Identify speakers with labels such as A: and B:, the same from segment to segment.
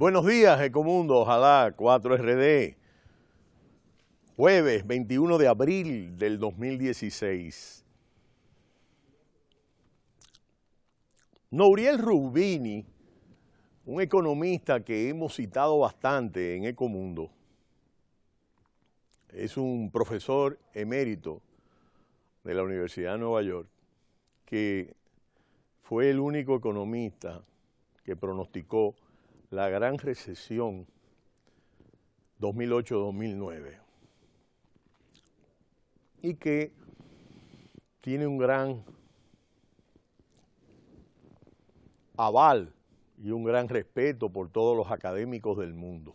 A: Buenos días, Ecomundo, ojalá 4RD, jueves 21 de abril del 2016. Nouriel Roubini, un economista que hemos citado bastante en Ecomundo, es un profesor emérito de la Universidad de Nueva York, que fue el único economista que pronosticó la gran recesión 2008-2009 y que tiene un gran aval y un gran respeto por todos los académicos del mundo.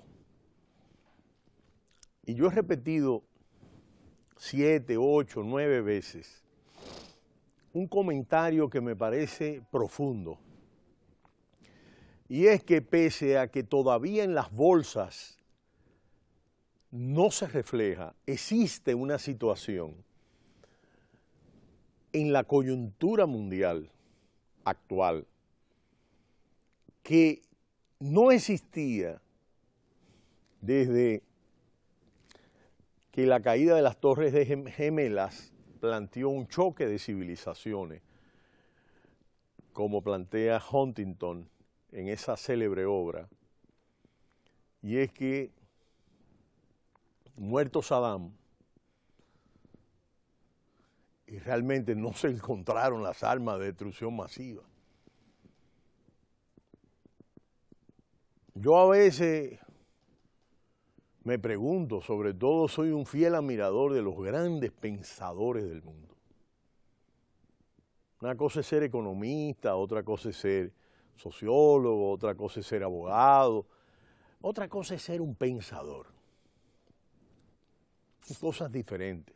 A: Y yo he repetido 7, 8, 9 veces un comentario que me parece profundo. Y es que pese a que todavía en las bolsas no se refleja, existe una situación en la coyuntura mundial actual que no existía desde que la caída de las Torres Gemelas planteó un choque de civilizaciones, como plantea Huntington en esa célebre obra, y es que, muerto Saddam, y realmente no se encontraron las armas de destrucción masiva. Yo a veces me pregunto, sobre todo soy un fiel admirador de los grandes pensadores del mundo. Una cosa es ser economista, otra cosa es ser sociólogo, otra cosa es ser abogado, otra cosa es ser un pensador. Son cosas diferentes.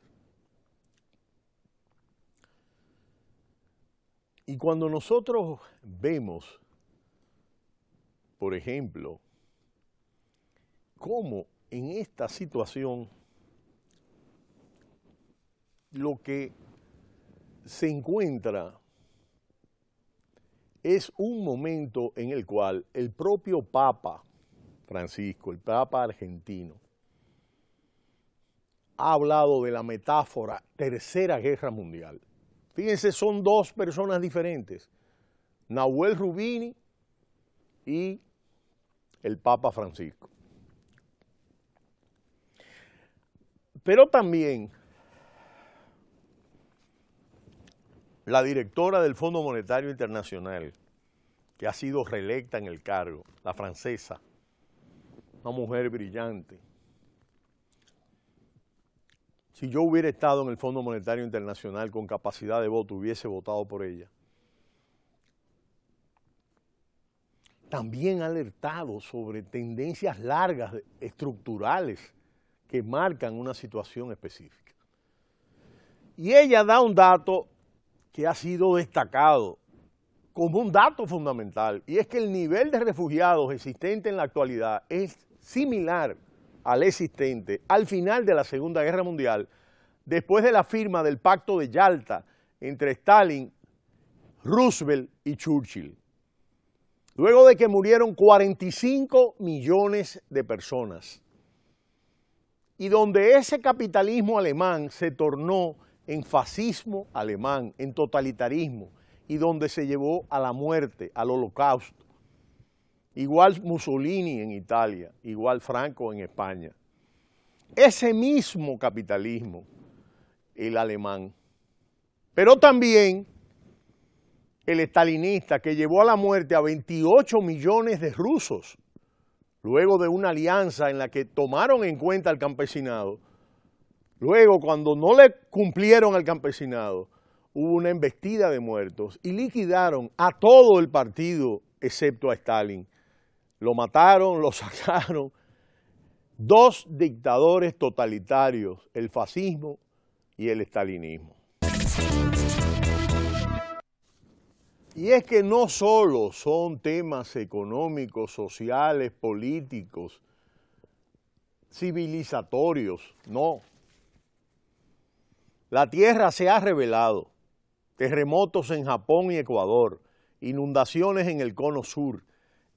A: Y cuando nosotros vemos, por ejemplo, cómo en esta situación lo que se encuentra es un momento en el cual el propio Papa Francisco, el Papa argentino, ha hablado de la metáfora Tercera Guerra Mundial. Fíjense, son dos personas diferentes, Nouriel Roubini y el Papa Francisco. Pero también la directora del Fondo Monetario Internacional, que ha sido reelecta en el cargo, la francesa, una mujer brillante. Si yo hubiera estado en el Fondo Monetario Internacional con capacidad de voto, hubiese votado por ella. También ha alertado sobre tendencias largas, estructurales, que marcan una situación específica. Y ella da un dato que ha sido destacado como un dato fundamental, y es que el nivel de refugiados existente en la actualidad es similar al existente al final de la Segunda Guerra Mundial, después de la firma del Pacto de Yalta entre Stalin, Roosevelt y Churchill. Luego de que murieron 45 millones de personas, y donde ese capitalismo alemán se tornó en fascismo alemán, en totalitarismo, y donde se llevó a la muerte, al holocausto. Igual Mussolini en Italia, igual Franco en España. Ese mismo capitalismo, el alemán, pero también el estalinista, que llevó a la muerte a 28 millones de rusos, luego de una alianza en la que tomaron en cuenta al campesinado. Luego, cuando no le cumplieron al campesinado, hubo una embestida de muertos y liquidaron a todo el partido excepto a Stalin. Lo mataron, lo sacaron. Dos dictadores totalitarios, el fascismo y el estalinismo. Y es que no solo son temas económicos, sociales, políticos, civilizatorios, no. La tierra se ha revelado, terremotos en Japón y Ecuador, inundaciones en el cono sur,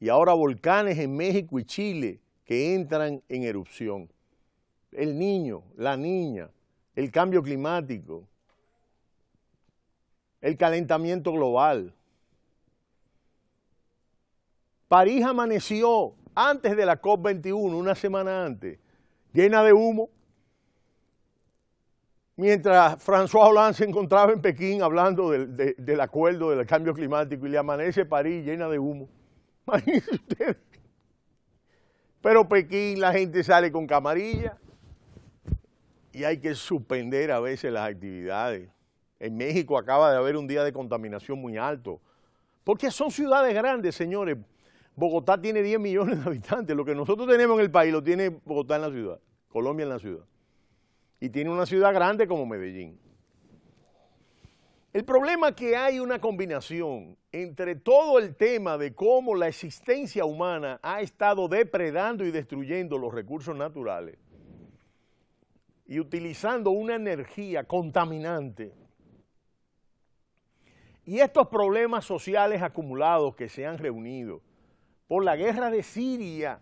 A: y ahora volcanes en México y Chile que entran en erupción. El Niño, la Niña, el cambio climático, el calentamiento global. París amaneció antes de la COP21, una semana antes, llena de humo, mientras François Hollande se encontraba en Pekín hablando del acuerdo del cambio climático y le amanece París llena de humo. Imagínense ustedes. Pero Pekín, la gente sale con camarilla y hay que suspender a veces las actividades. En México acaba de haber un día de contaminación muy alto, porque son ciudades grandes, señores. Bogotá tiene 10 millones de habitantes, lo que nosotros tenemos en el país lo tiene Bogotá en la ciudad, Colombia en la ciudad. Y tiene una ciudad grande como Medellín. El problema es que hay una combinación entre todo el tema de cómo la existencia humana ha estado depredando y destruyendo los recursos naturales y utilizando una energía contaminante. Y estos problemas sociales acumulados que se han reunido por la guerra de Siria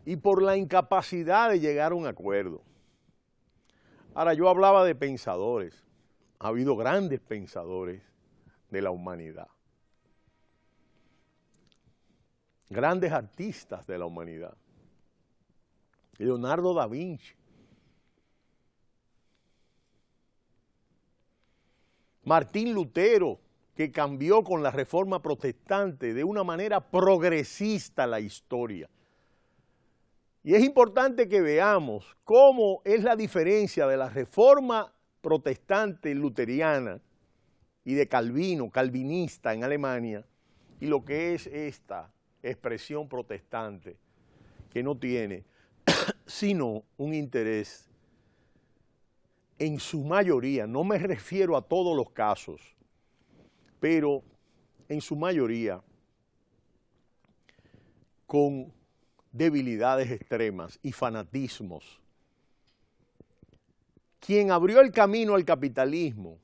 A: y por la incapacidad de llegar a un acuerdo. Ahora, yo hablaba de pensadores. Ha habido grandes pensadores de la humanidad. Grandes artistas de la humanidad. Leonardo da Vinci. Martín Lutero, que cambió con la Reforma Protestante de una manera progresista la historia. Y es importante que veamos cómo es la diferencia de la Reforma Protestante luteriana y de Calvino, calvinista en Alemania, y lo que es esta expresión protestante, que no tiene sino un interés en su mayoría, no me refiero a todos los casos, pero en su mayoría con debilidades extremas y fanatismos. Quien abrió el camino al capitalismo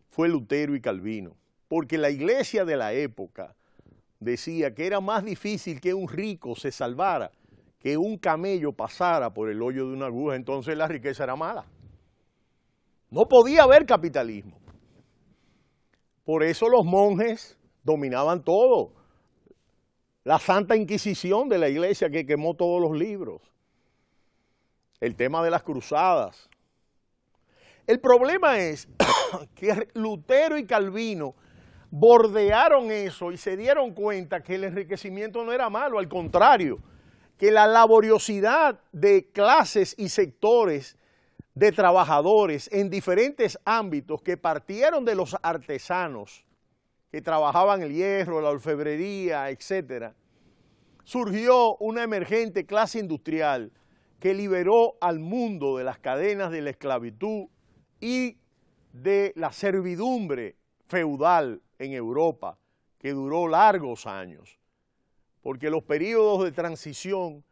A: fue Lutero y Calvino, porque la iglesia de la época decía que era más difícil que un rico se salvara, que un camello pasara por el hoyo de una aguja, entonces la riqueza era mala. No podía haber capitalismo. Por eso los monjes dominaban todo. La Santa Inquisición de la iglesia que quemó todos los libros. El tema de las cruzadas. El problema es que Lutero y Calvino bordearon eso y se dieron cuenta que el enriquecimiento no era malo, al contrario, que la laboriosidad de clases y sectores de trabajadores en diferentes ámbitos que partieron de los artesanos que trabajaban el hierro, la orfebrería, etcétera, surgió una emergente clase industrial que liberó al mundo de las cadenas de la esclavitud y de la servidumbre feudal en Europa, que duró largos años, porque los periodos de transición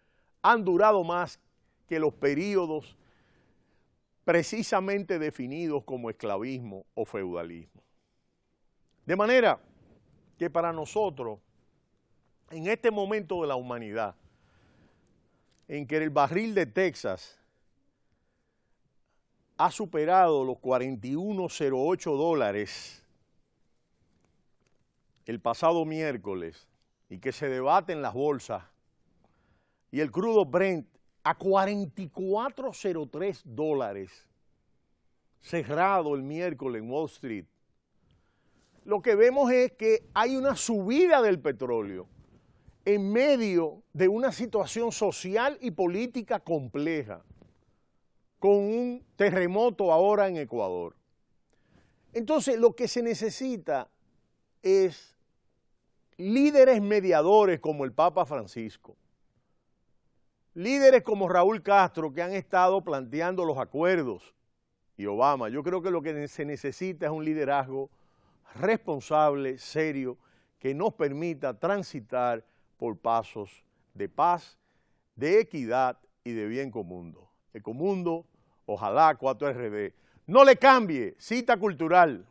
A: han durado más que los periodos precisamente definidos como esclavismo o feudalismo. De manera que para nosotros, en este momento de la humanidad, en que el barril de Texas ha superado los $41.08 el pasado miércoles y que se debate en las bolsas, y el crudo Brent a $44.03 cerrado el miércoles en Wall Street, lo que vemos es que hay una subida del petróleo en medio de una situación social y política compleja, con un terremoto ahora en Ecuador. Entonces, lo que se necesita es líderes mediadores como el Papa Francisco, líderes como Raúl Castro que han estado planteando los acuerdos, y Obama. Yo creo que lo que se necesita es un liderazgo responsable, serio, que nos permita transitar por pasos de paz, de equidad y de bien común. Ecomundo, ojalá 4RD. No le cambie, cita cultural.